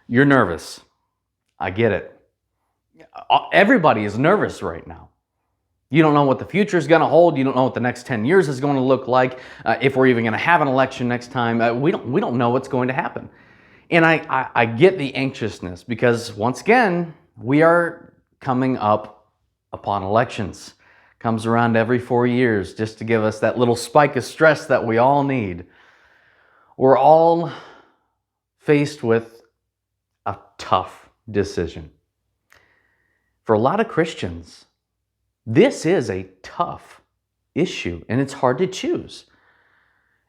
You're nervous. I get it. Everybody is nervous right now. You don't know what the future is going to hold. You don't know what the next 10 years is going to look like. If we're even going to have an election next time, we don't know what's going to happen. And I get the anxiousness because once again, we are coming up upon elections. Comes around every 4 years just to give us that little spike of stress that we all need. We're all faced with a tough decision. For a lot of Christians, this is a tough issue and it's hard to choose.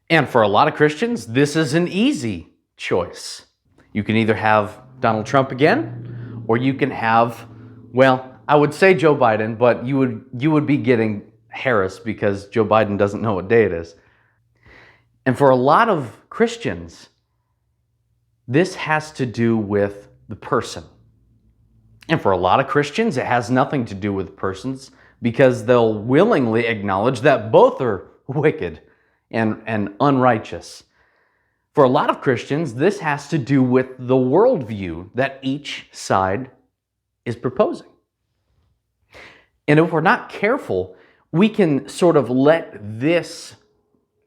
And for a lot of Christians, this is an easy choice. You can either have Donald Trump again, or you can have, well, I would say Joe Biden, but you would be getting Harris because Joe Biden doesn't know what day it is. And for a lot of Christians, this has to do with the person. And for a lot of Christians, it has nothing to do with persons because they'll willingly acknowledge that both are wicked and unrighteous. For a lot of Christians, this has to do with the worldview that each side is proposing. And if we're not careful, we can sort of let this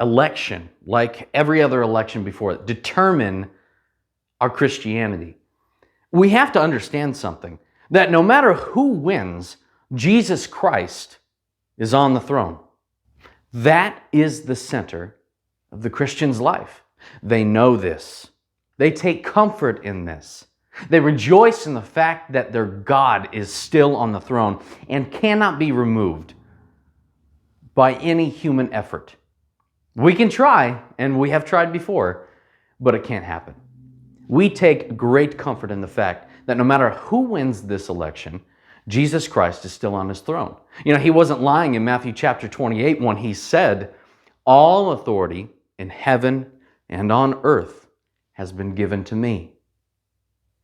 election, like every other election before it, determine our Christianity. We have to understand something, that no matter who wins, Jesus Christ is on the throne. That is the center of the Christian's life. They know this. They take comfort in this. They rejoice in the fact that their God is still on the throne and cannot be removed by any human effort. We can try, and we have tried before, but it can't happen. We take great comfort in the fact that no matter who wins this election, Jesus Christ is still on his throne. You know, he wasn't lying in Matthew chapter 28 when he said, "All authority in heaven and on earth has been given to me."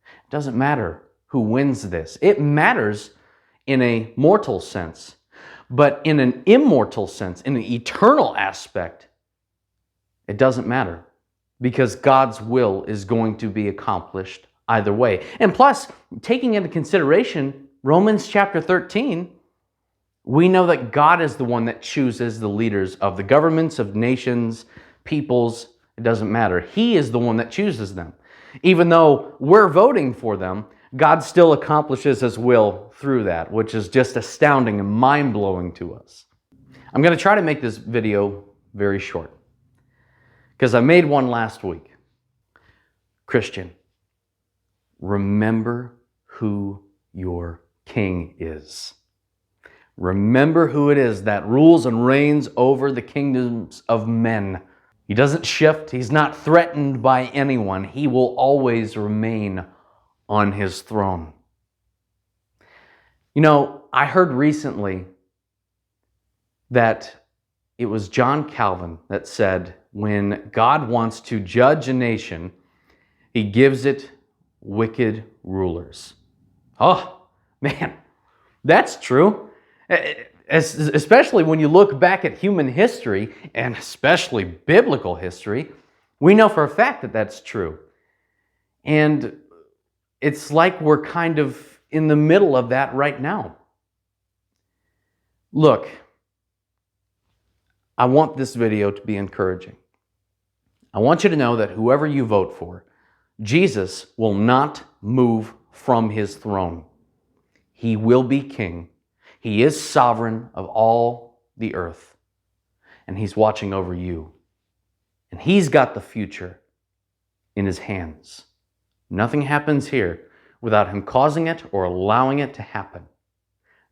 It doesn't matter who wins this. It matters in a mortal sense, but in an immortal sense, in an eternal aspect, it doesn't matter because God's will is going to be accomplished either way. And plus, taking into consideration Romans chapter 13, we know that God is the one that chooses the leaders of the governments, of nations, peoples. It doesn't matter. He is the one that chooses them. Even though we're voting for them, God still accomplishes his will through that, which is just astounding and mind-blowing to us. I'm going to try to make this video very short because I made one last week. Christian, remember who your king is. Remember who it is that rules and reigns over the kingdoms of men. He doesn't shift. He's not threatened by anyone. He will always remain on his throne. You know, I heard recently that it was John Calvin that said, when God wants to judge a nation, he gives it wicked rulers. Oh, man, that's true. Especially when you look back at human history, and especially biblical history, we know for a fact that that's true. And it's like we're kind of in the middle of that right now. Look, I want this video to be encouraging. I want you to know that whoever you vote for, Jesus will not move from his throne. He will be king. He is sovereign of all the earth. And he's watching over you. And he's got the future in his hands. Nothing happens here without him causing it or allowing it to happen.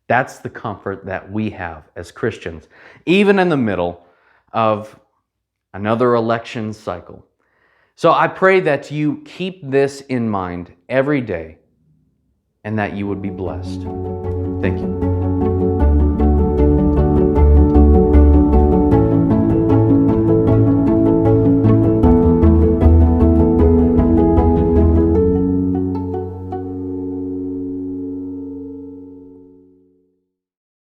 That's the comfort that we have as Christians, even in the middle of another election cycle. So I pray that you keep this in mind every day and that you would be blessed. Thank you.